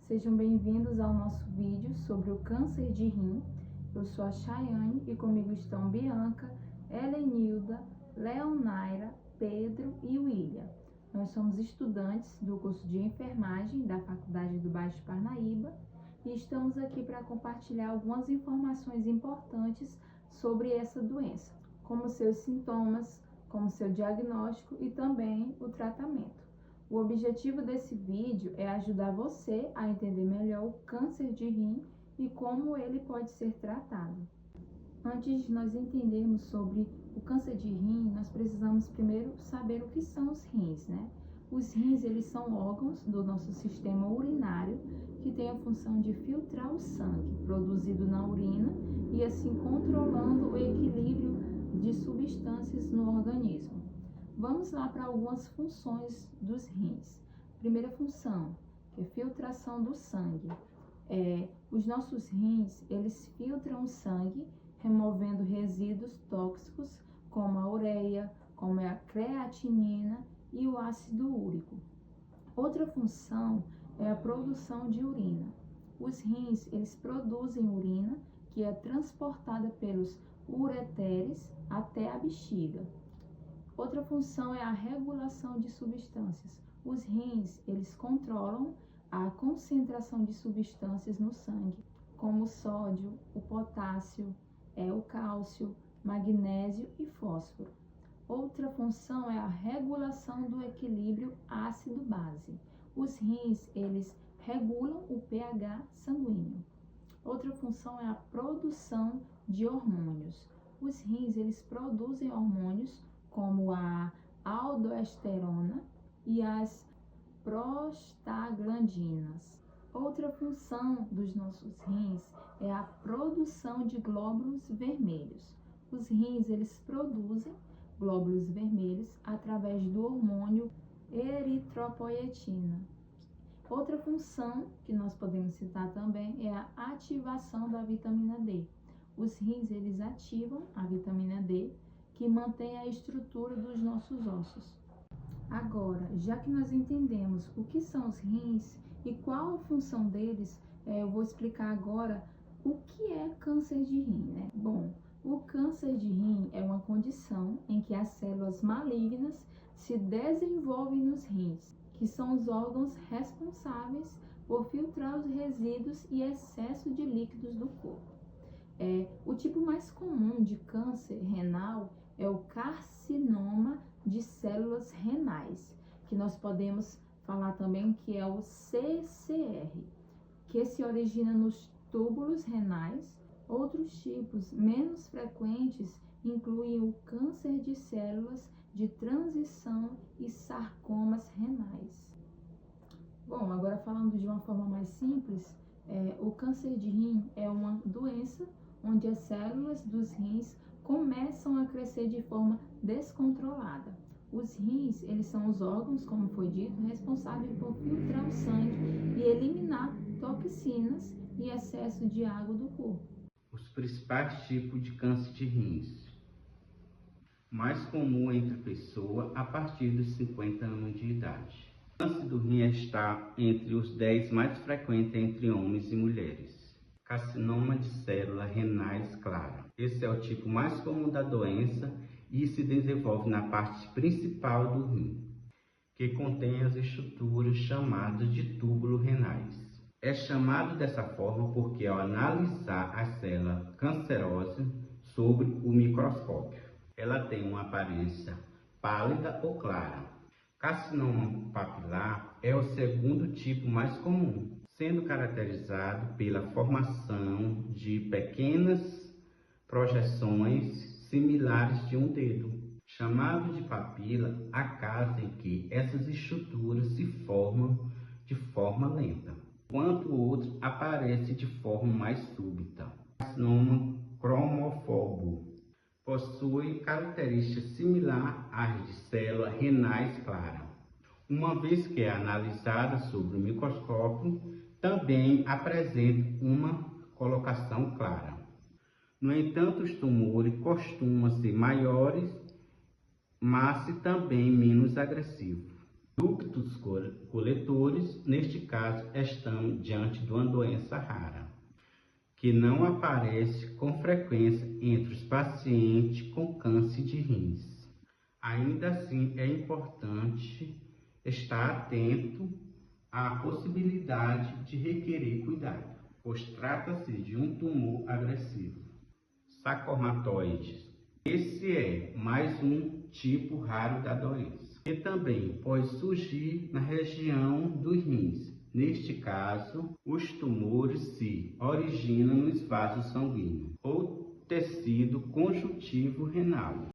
Sejam bem-vindos ao nosso vídeo sobre o câncer de rim. Eu sou a Chayane e comigo estão Bianca, Helenilda, Leonaira, Pedro e William. Nós somos estudantes do curso de enfermagem da Faculdade do Baixo Parnaíba e estamos aqui para compartilhar algumas informações importantes sobre essa doença, como seus sintomas, como seu diagnóstico e também o tratamento. O objetivo desse vídeo é ajudar você a entender melhor o câncer de rim e como ele pode ser tratado. Antes de nós entendermos sobre o câncer de rim, nós precisamos primeiro saber o que são os rins, né? Os rins, eles são órgãos do nosso sistema urinário que têm a função de filtrar o sangue produzido na urina e assim controlando o equilíbrio de substâncias no organismo. Vamos lá para algumas funções dos rins. Primeira função, que é filtração do sangue. Os nossos rins, eles filtram o sangue, removendo resíduos tóxicos, como a ureia, como a creatinina e o ácido úrico. Outra função é a produção de urina. Os rins, eles produzem urina, que é transportada pelos ureteres até a bexiga. Outra função é a regulação de substâncias. Os rins, eles controlam a concentração de substâncias no sangue, como o sódio, o potássio, o cálcio, magnésio e fósforo. Outra função é a regulação do equilíbrio ácido-base. Os rins, eles regulam o pH sanguíneo. Outra função é a produção de hormônios. Os rins, eles produzem hormônios como a aldosterona e as prostaglandinas. Outra função dos nossos rins é a produção de glóbulos vermelhos. Os rins, eles produzem glóbulos vermelhos através do hormônio eritropoietina. Outra função que nós podemos citar também é a ativação da vitamina D. Os rins, eles ativam a vitamina D, que mantém a estrutura dos nossos ossos. Agora, já que nós entendemos o que são os rins e qual a função deles, eu vou explicar agora o que é câncer de rim, né? Bom, o câncer de rim é uma condição em que as células malignas se desenvolvem nos rins, que são os órgãos responsáveis por filtrar os resíduos e excesso de líquidos do corpo. O tipo mais comum de câncer renal é o carcinoma de células renais, que nós podemos falar também que é o CCR, que se origina nos túbulos renais. Outros tipos menos frequentes incluem o câncer de células de transição e sarcomas renais. Bom, agora falando de uma forma mais simples, o câncer de rim é uma doença onde as células dos rins começam a crescer de forma descontrolada. Os rins, eles são os órgãos, como foi dito, responsáveis por filtrar o sangue e eliminar toxinas e excesso de água do corpo. Os principais tipos de câncer de rins. Mais comum entre pessoa a partir dos 50 anos de idade. O câncer do rim está entre os 10 mais frequentes entre homens e mulheres. Carcinoma de células renais clara. Esse é o tipo mais comum da doença e se desenvolve na parte principal do rim, que contém as estruturas chamadas de túbulos renais. É chamado dessa forma porque ao analisar a célula cancerosa sob o microscópio, ela tem uma aparência pálida ou clara. Carcinoma papilar é o segundo tipo mais comum, sendo caracterizado pela formação de pequenas projeções similares de um dedo, chamado de papila, a casa em que essas estruturas se formam de forma lenta, enquanto o outro aparece de forma mais súbita. O carcinoma cromófobo possui características similares às de células renais claras, uma vez que é analisada sob o microscópio, também apresenta uma colocação clara. No entanto, os tumores costumam ser maiores, mas também menos agressivos. Ductos coletores, neste caso, estamos diante de uma doença rara, que não aparece com frequência entre os pacientes com câncer de rins. Ainda assim, é importante estar atento à possibilidade de requerer cuidado, pois trata-se de um tumor agressivo. Sarcomatoides. Esse é mais um tipo raro da doença, que também pode surgir na região dos rins. Neste caso, os tumores se originam nos vasos sanguíneos ou tecido conjuntivo renal.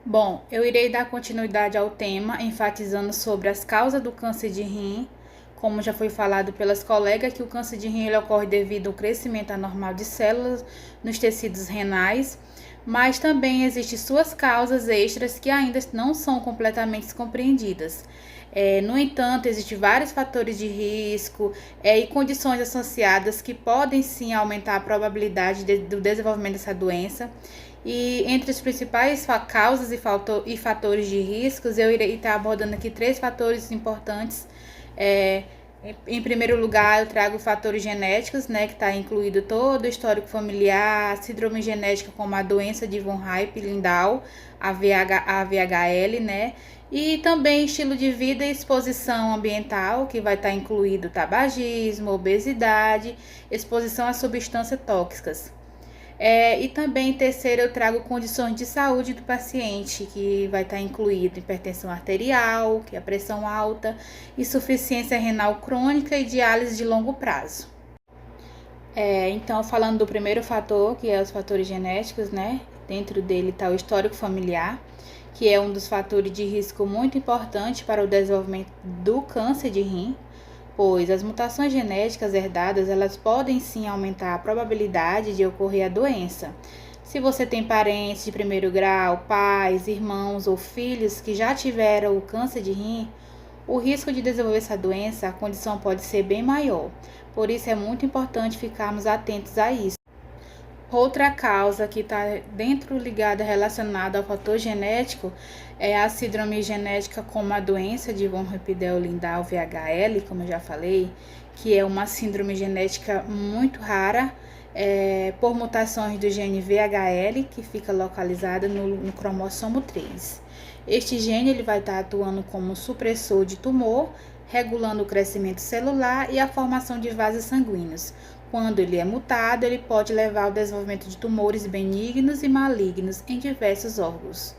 Bom, eu irei dar continuidade ao tema, enfatizando sobre as causas do câncer de rim. Como já foi falado pelas colegas, que o câncer de rim ele ocorre devido ao crescimento anormal de células nos tecidos renais, mas também existem suas causas extras que ainda não são completamente compreendidas. No entanto, existem vários fatores de risco e condições associadas que podem sim aumentar a probabilidade do desenvolvimento dessa doença. E entre as principais causas e fatores de riscos, eu irei estar abordando aqui 3 fatores importantes. Em primeiro lugar, eu trago fatores genéticos, que está incluído todo o histórico familiar, síndrome genética como a doença de von Hippel-Lindau, a VHL, e também estilo de vida e exposição ambiental, que vai estar incluído tabagismo, obesidade, exposição a substâncias tóxicas. E também, em terceiro, eu trago condições de saúde do paciente, que vai estar incluído hipertensão arterial, que é a pressão alta, insuficiência renal crônica e diálise de longo prazo. Então, falando do primeiro fator, que é os fatores genéticos, dentro dele está o histórico familiar, que é um dos fatores de risco muito importante para o desenvolvimento do câncer de rim, pois as mutações genéticas herdadas, elas podem sim aumentar a probabilidade de ocorrer a doença. Se você tem parentes de primeiro grau, pais, irmãos ou filhos que já tiveram o câncer de rim, o risco de desenvolver essa doença, a condição pode ser bem maior. Por isso é muito importante ficarmos atentos a isso. Outra causa que está relacionada ao fator genético é a síndrome genética como a doença de von Hippel-Lindau, VHL, como eu já falei, que é uma síndrome genética muito rara, por mutações do gene VHL, que fica localizada no cromossomo 3. Este gene ele vai estar atuando como supressor de tumor, regulando o crescimento celular e a formação de vasos sanguíneos. Quando ele é mutado, ele pode levar ao desenvolvimento de tumores benignos e malignos em diversos órgãos.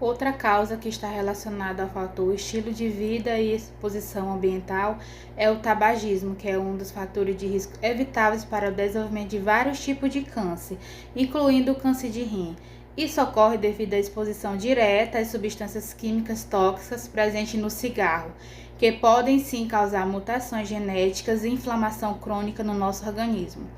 Outra causa que está relacionada ao fator estilo de vida e exposição ambiental é o tabagismo, que é um dos fatores de risco evitáveis para o desenvolvimento de vários tipos de câncer, incluindo o câncer de rim. Isso ocorre devido à exposição direta às substâncias químicas tóxicas presentes no cigarro, que podem sim causar mutações genéticas e inflamação crônica no nosso organismo.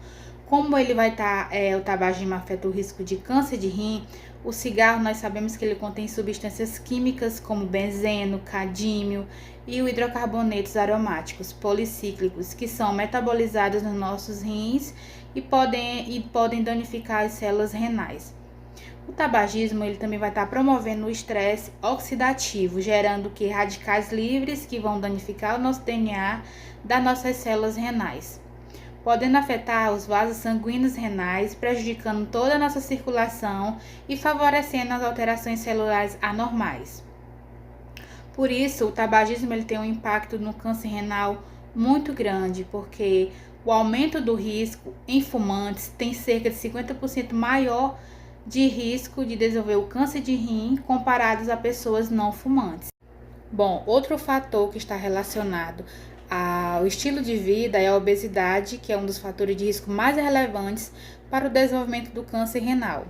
Como ele o tabagismo afeta o risco de câncer de rim, o cigarro nós sabemos que ele contém substâncias químicas como benzeno, cadímio e o hidrocarbonetos aromáticos policíclicos, que são metabolizados nos nossos rins e podem danificar as células renais. O tabagismo ele também vai estar promovendo o estresse oxidativo, gerando radicais livres que vão danificar o nosso DNA das nossas células renais, podendo afetar os vasos sanguíneos renais, prejudicando toda a nossa circulação e favorecendo as alterações celulares anormais. Por isso, o tabagismo ele tem um impacto no câncer renal muito grande, porque o aumento do risco em fumantes tem cerca de 50% maior de risco de desenvolver o câncer de rim comparados a pessoas não fumantes. Bom, outro fator que está relacionado ao estilo de vida é a obesidade, que é um dos fatores de risco mais relevantes para o desenvolvimento do câncer renal.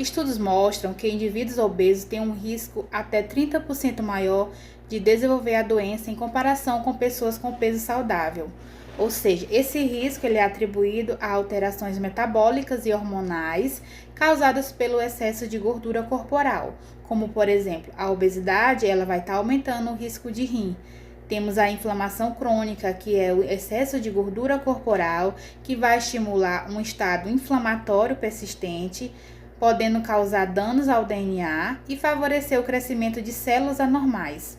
Estudos mostram que indivíduos obesos têm um risco até 30% maior de desenvolver a doença em comparação com pessoas com peso saudável. Ou seja, esse risco ele é atribuído a alterações metabólicas e hormonais causadas pelo excesso de gordura corporal, como por exemplo, a obesidade ela vai estar aumentando o risco de rim. Temos a inflamação crônica, que é o excesso de gordura corporal, que vai estimular um estado inflamatório persistente, podendo causar danos ao DNA e favorecer o crescimento de células anormais.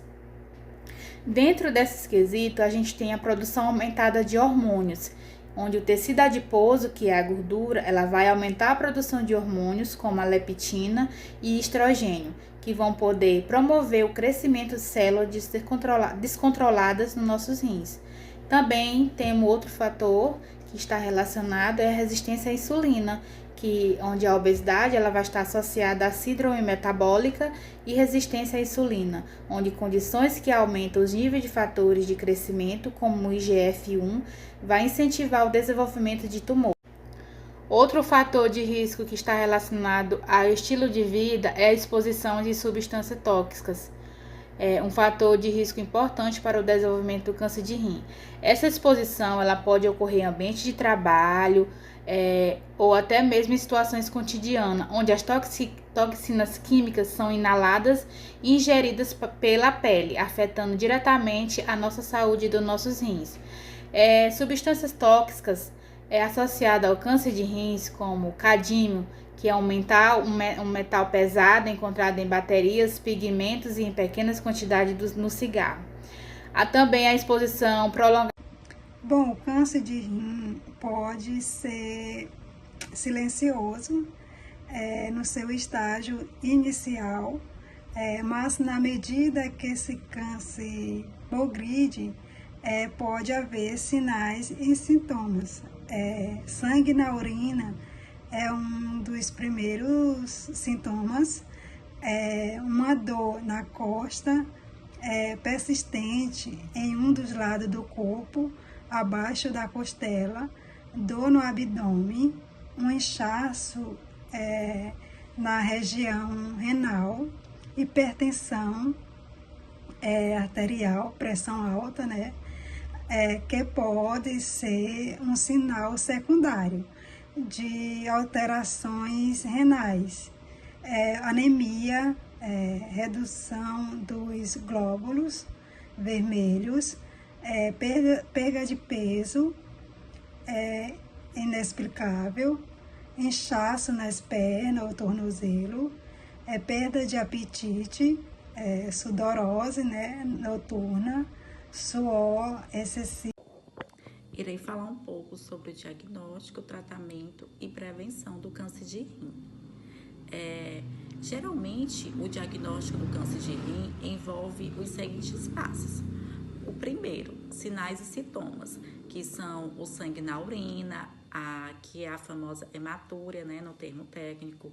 Dentro desses quesitos, a gente tem a produção aumentada de hormônios, onde o tecido adiposo, que é a gordura, ela vai aumentar a produção de hormônios como a leptina e estrogênio, que vão poder promover o crescimento de células descontroladas nos nossos rins. Também temos outro fator que está relacionado é a resistência à insulina, onde a obesidade ela vai estar associada à síndrome metabólica e resistência à insulina, onde condições que aumentam os níveis de fatores de crescimento, como o IGF-1, vai incentivar o desenvolvimento de tumor. Outro fator de risco que está relacionado ao estilo de vida é a exposição de substâncias tóxicas. É um fator de risco importante para o desenvolvimento do câncer de rim. Essa exposição ela pode ocorrer em ambiente de trabalho, ou até mesmo em situações cotidianas, onde as toxinas químicas são inaladas e ingeridas pela pele, afetando diretamente a nossa saúde dos nossos rins. Substâncias tóxicas associadas ao câncer de rins, como cadmio, que é um metal pesado encontrado em baterias, pigmentos e em pequenas quantidades no cigarro. Há também a exposição prolongada. Bom, o câncer de rim pode ser silencioso no seu estágio inicial, mas na medida que esse câncer progride, pode haver sinais e sintomas. Sangue na urina é um dos primeiros sintomas, uma dor na costa persistente em um dos lados do corpo, abaixo da costela, dor no abdômen, um inchaço na região renal, hipertensão arterial, pressão alta, né? Que pode ser um sinal secundário de alterações renais, anemia, redução dos glóbulos vermelhos, perda de peso inexplicável, inchaço nas pernas ou tornozelo, perda de apetite, sudorose, né, noturna, suor excessivo. Irei falar um pouco sobre o diagnóstico, tratamento e prevenção do câncer de rim. Geralmente, o diagnóstico do câncer de rim envolve os seguintes passos. O primeiro, sinais e sintomas, que são o sangue na urina, que é a famosa hematúria, né, no termo técnico,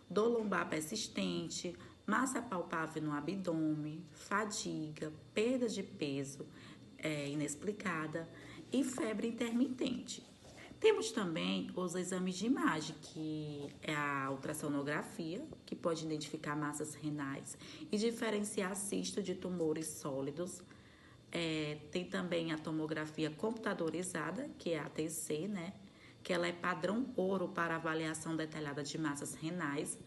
dor lombar persistente, massa palpável no abdômen, fadiga, perda de peso inexplicada e febre intermitente. Temos também os exames de imagem, que é a ultrassonografia, que pode identificar massas renais e diferenciar cisto de tumores sólidos. Tem também a tomografia computadorizada, que é a ATC, né? Que ela é padrão ouro para avaliação detalhada de massas renais.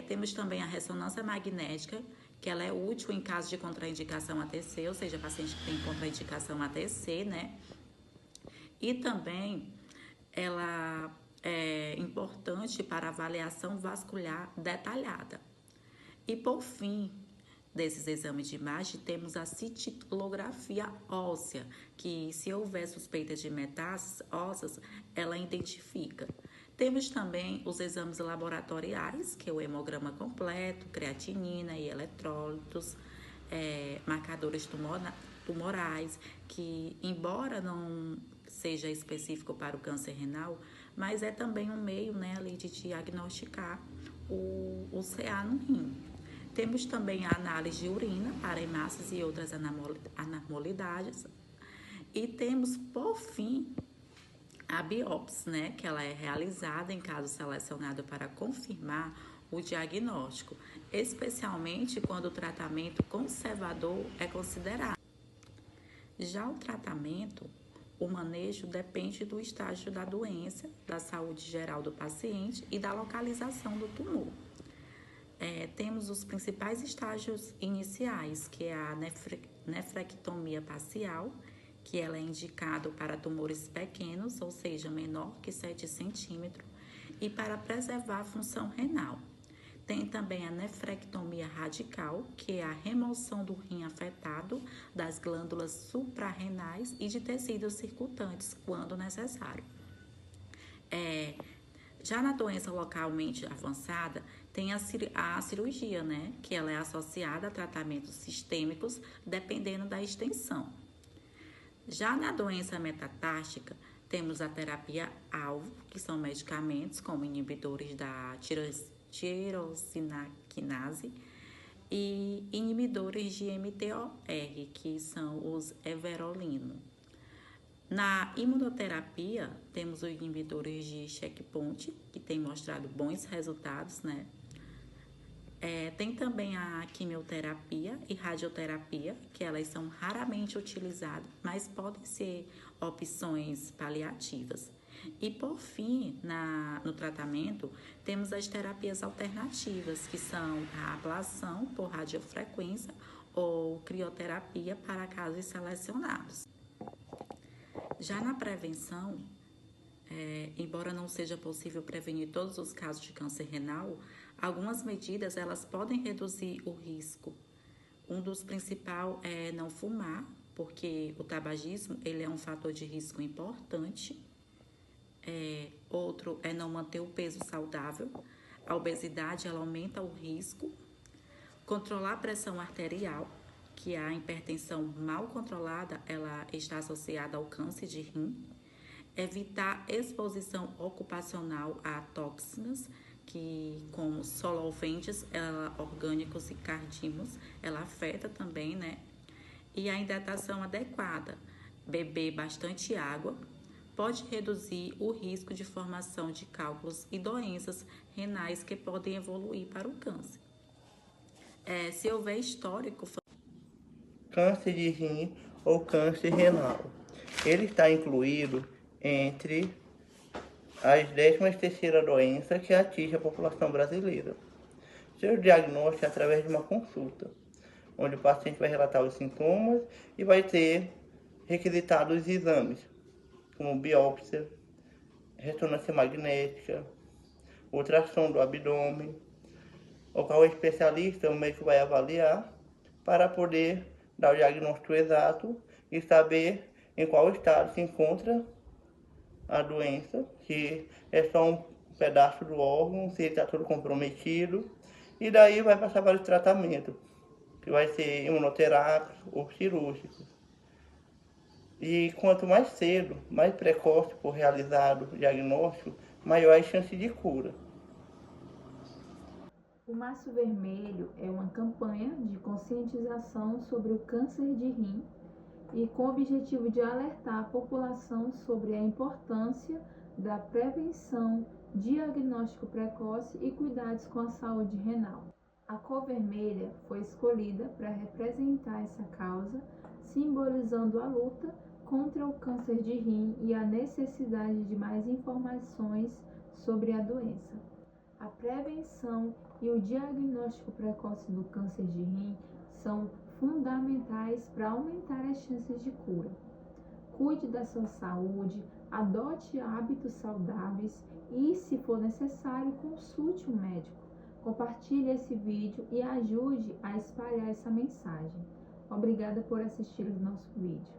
Temos também a ressonância magnética, que ela é útil em caso de contraindicação ATC, ou seja, paciente que tem contraindicação ATC, né? E também ela é importante para avaliação vascular detalhada. E por fim desses exames de imagem, temos a cintilografia óssea, que se houver suspeita de metástases ósseas, ela identifica. Temos também os exames laboratoriais, que é o hemograma completo, creatinina e eletrólitos, marcadores tumorais, que embora não seja específico para o câncer renal, mas é também um meio, né, ali de diagnosticar o CA no rim. Temos também a análise de urina para hemácias e outras anormalidades. E temos, por fim, a biópsia, né, que ela é realizada em caso selecionado para confirmar o diagnóstico, especialmente quando o tratamento conservador é considerado. Já o tratamento, o manejo depende do estágio da doença, da saúde geral do paciente e da localização do tumor. Temos os principais estágios iniciais, que é a nefrectomia parcial, que ela é indicada para tumores pequenos, ou seja, menor que 7 centímetros, e para preservar a função renal. Tem também a nefrectomia radical, que é a remoção do rim afetado, das glândulas suprarrenais e de tecidos circundantes, quando necessário. Já na doença localmente avançada, tem a cirurgia, né? Que ela é associada a tratamentos sistêmicos, dependendo da extensão. Já na doença metatárstica, temos a terapia-alvo, que são medicamentos como inibidores da tirosina-quinase e inibidores de mTOR, que são os everolino. Na imunoterapia, temos os inibidores de checkpoint, que têm mostrado bons resultados, né? Tem também a quimioterapia e radioterapia, que elas são raramente utilizadas, mas podem ser opções paliativas. E por fim, no tratamento, temos as terapias alternativas, que são a ablação por radiofrequência ou crioterapia para casos selecionados. Já na prevenção, embora não seja possível prevenir todos os casos de câncer renal, algumas medidas elas podem reduzir o risco. Um dos principais é não fumar, porque o tabagismo ele é um fator de risco importante. Outro é não manter o peso saudável. A obesidade ela aumenta o risco. Controlar a pressão arterial, que a hipertensão mal controlada ela está associada ao câncer de rim. Evitar exposição ocupacional a toxinas, que como solventes orgânicos e cardíacos, ela afeta também, né? E a hidratação adequada, beber bastante água, pode reduzir o risco de formação de cálculos e doenças renais que podem evoluir para o câncer. Se houver histórico... Câncer de rim ou câncer renal. Ele está incluído entre as 13ª doença que atinge a população brasileira. Seu diagnóstico é através de uma consulta, onde o paciente vai relatar os sintomas e vai ter requisitados os exames, como biópsia, ressonância magnética, ultrassom do abdômen, o qual o especialista, o médico vai avaliar para poder dar o diagnóstico exato e saber em qual estado se encontra a doença, se é só um pedaço do órgão, se está todo comprometido, e daí vai passar para o tratamento, que vai ser imunoterápico ou cirúrgico. E quanto mais cedo, mais precoce for realizado o diagnóstico, maior a chance de cura. O Março Vermelho é uma campanha de conscientização sobre o câncer de rim e com o objetivo de alertar a população sobre a importância da prevenção, diagnóstico precoce e cuidados com a saúde renal. A cor vermelha foi escolhida para representar essa causa, simbolizando a luta contra o câncer de rim e a necessidade de mais informações sobre a doença. A prevenção e o diagnóstico precoce do câncer de rim são fundamentais para aumentar as chances de cura. Cuide da sua saúde, adote hábitos saudáveis e, se for necessário, consulte um médico. Compartilhe esse vídeo e ajude a espalhar essa mensagem. Obrigada por assistir o nosso vídeo.